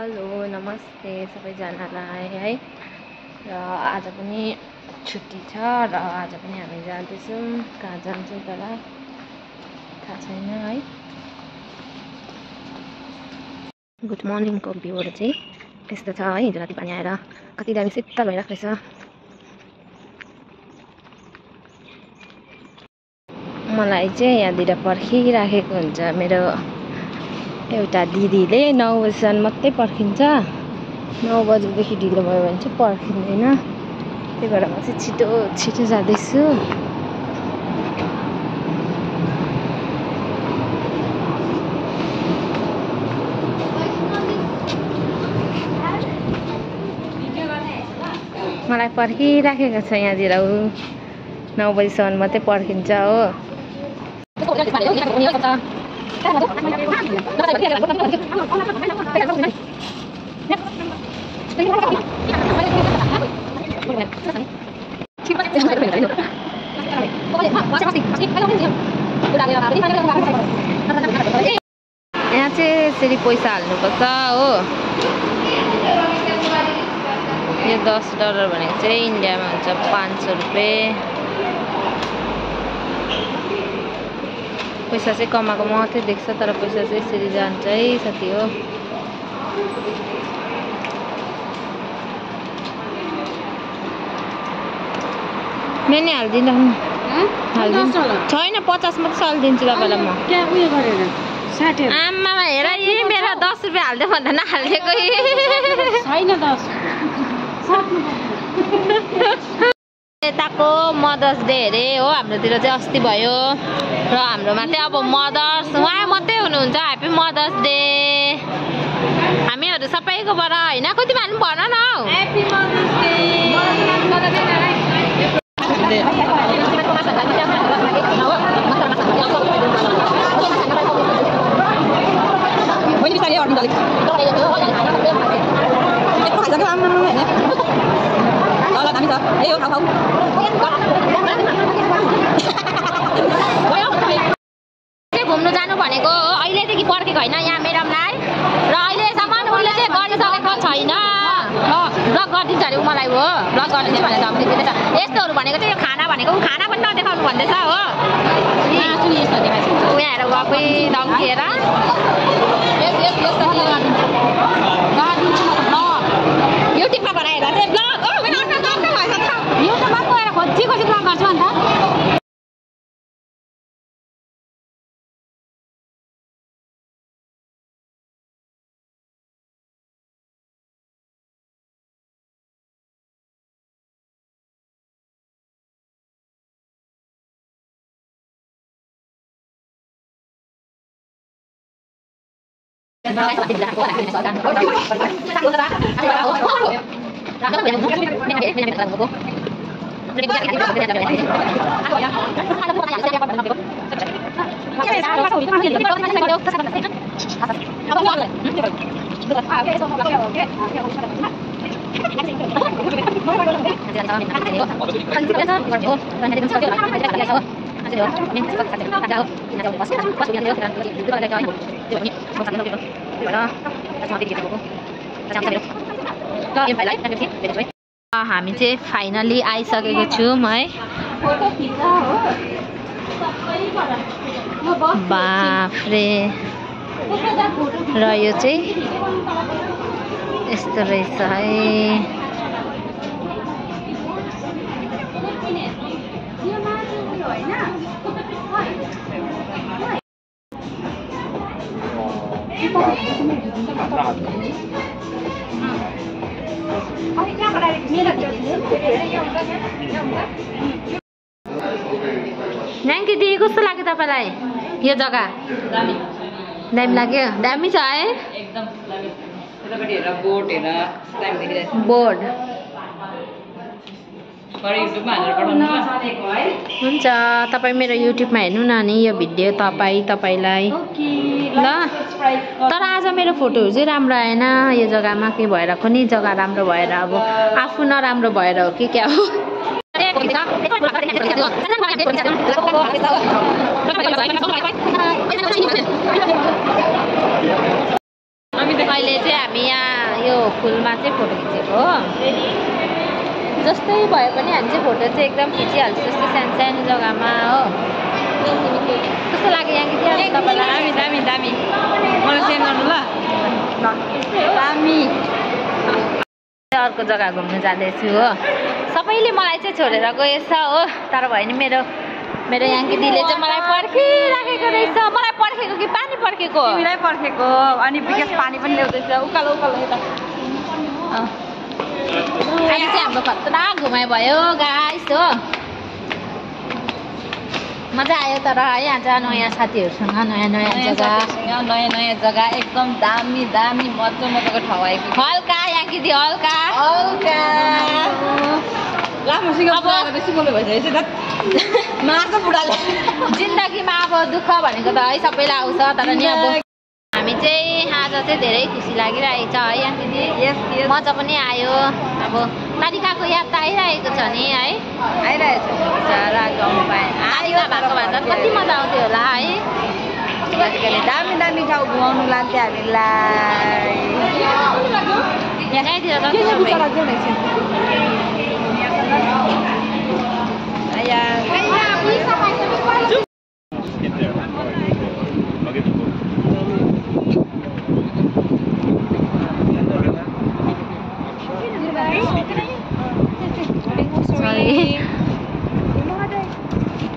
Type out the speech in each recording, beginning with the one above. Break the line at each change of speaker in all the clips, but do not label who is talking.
Hello नमस्ते सबैजनालाई है। र आज पनि छुट्टी छ र आज पनि हामी जाँदैछौँ। कहाँ जान्छौँ तर थाहा छैन है। गुड मर्निङको भ्यूहरू चाहिँ यस्तो छ है। हिजो राति पानी आएर कति दामी शीतल भइरहेको रहेछ। मलाई चाहिँ यहाँतिर पर्खिराखेको हुन्छ मेरो एउटा दिदीले। 9 बजीसम्म मात्रै पर्खिन्छ। 9 बजेदेखि ढिलो भयो भने चाहिँ पर्खिँदैन। त्यही भएर म चाहिँ छिटो जाँदैछु। मलाई पर्खिराखेको छ यहाँतिर। 9 बजीसम्म मात्रै पर्खिन्छ हो। यहाँ चाहिँ यसरी पैसा हाल्नुपर्छ हो। यो $10 भनेको चाहिँ इन्डियामा हुन्छ 500 रुपियाँ। पैसा चाहिँ कमाएको मात्रै देख्छ तर पैसा चाहिँ यसरी जान्छ है साथी हो। मैंने हालिदिनु छैन 50 मात्रै हालिदिन्छु तपाईँलाई म। आमामा हेर यी मेरो 10 रुपियाँ हाल्दै भन्दा नहालिदिएको छैन 10। यताको मदर्स डे अरे हो। हाम्रोतिर चाहिँ अस्ति भयो र हाम्रोमा चाहिँ अब मदर्स उहाँ मात्रै हुनुहुन्छ। ह्याप्पी मदर्स डे हामीहरू सबैकोबाट होइन। कति भन्नु भन न हौ। Happy mother's day. घुम्नु जानु भनेको अहिलेदेखि पर्खेको होइन यहाँ मेडमलाई र अहिलेसम्म उसले चाहिँ गरिसकेको छैन। ब्लग गरिदिन्छ अरे मलाई हो। ब्लग गरिदिन्छ भनेर धम्की दिँदैछ। यस्तोहरू भनेको चाहिँ यो खाना भनेको खाना पनि नदेखाउनु भन्दैछ हो। यहाँ हेर गएकै धम्किएर युट्युबमा बनाएर चाहिँ ब्लग हो। मेरो अर्को काम नै भएछ त। युट्युबमा गएर खोजी ब्लग गर्छु अन्त। हामी चाहिँ फाइनली आइसकेको छौँ है। बाफ्रे र यो चाहिँ यस्तो रहेछ है। न्याङ्की दिदी कस्तो लाग्यो तपाईँलाई यो जग्गा? दामी लाग्यो। दामी छ है एकदम। बोर्ड हुन्छ। तपाईँ मेरो युट्युबमा हेर्नु न नि यो भिडियो तपाईँलाई ल। तर आज मेरो फोटोहरू चाहिँ राम्रो आएन यो जग्गामा। के भएर कुनै जग्गा राम्रो भएर अब आफू नराम्रो भएर हो कि क्या हो। अहिले चाहिँ हामी यहाँ यो फुलमा चाहिँ फोटो खिचेको हो। जस्तै भए पनि हामी चाहिँ फोटो चाहिँ एकदम खिचिहाल्छ जस्तो सानो सानो जग्गामा हो। कस्तो लाग्यो यहाँ कि तपाईँलाई?
दामी दामी मलाई सेन्ड गर्नु ल। दामी।
अर्को जग्गा घुम्नु जाँदैछु हो। सबैले मलाई चाहिँ छोडेर गएछ हो, तर भयो नि मेरो यहाँ दिदीले चाहिँ मलाई पर्खिराखेको रहेछ। मलाई पर्खेको कि पानी पर्खेको?
तिमीलाई पर्खेको। अनि विकास पानी पनि ल्याउँदैछ उकालो उकालो यता।
आज चाहिँ हाम्रो खतरनाक घुमाइ भयो गाइस हो। मजा आयो तर है आज नयाँ साथीहरूसँग नयाँ जग्गा
नयाँ जग्गा एकदम दामी दामी मजाको ठाउँ आएको।
हल्का यहाँ कि दिदी हल्का
मार्छ बुढाले।
जिन्दगीमा अब दुःख भनेको त है सबैलाई आउँछ, तर नि अब हामी चाहिँ आज चाहिँ धेरै खुसी लागिरहेको छ है यहाँ दिदी। मजा पनि आयो। अब तारिकाको याद त आइरहेको छ नि है?
आइरहेको छ सारा गाउँ पाएँ।
तारिका भएको भए त कति मजा आउँथ्यो होला है?
आजकल दामी दामी ठाउँ घुमाउनु लान्थ्यो हामीलाई।
यहाँतिर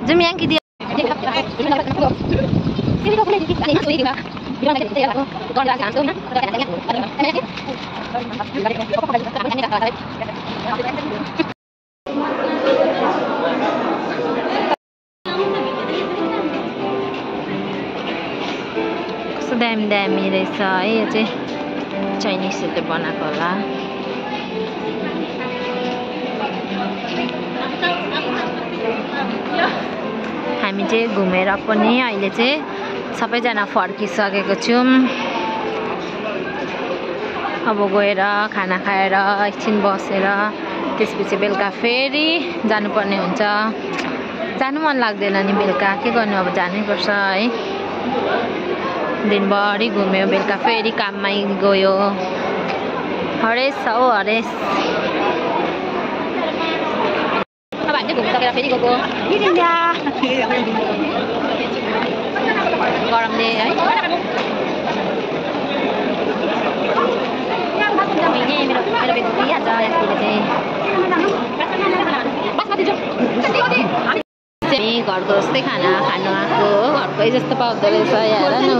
Zoom yang dia. कस्तो दामी रहेछ है। यो चाहिँ चाइनिजहरूले बनाएको होला। हामी चाहिँ घुमेर पनि अहिले चाहिँ सबैजना फर्किसकेको छौँ। अब गएर खाना खाएर एकछिन बसेर त्यसपछि बेलुका फेरि जानुपर्ने हुन्छ। जानु मन लाग्दैन नि बेलुका, के गर्नु अब जानैपर्छ है। दिनभरि घुम्यो, बेलुका फेरि काममै गयो। हरेस हो हरेस। अब हामी घुमिसकेर फेरि गएको गरमले है। मेरो बेटी दिइहाल्छ यसले चाहिँ घरको जस्तै खाना खानु आएको, घरकै जस्तो पाउँदो रहेछ हेर न।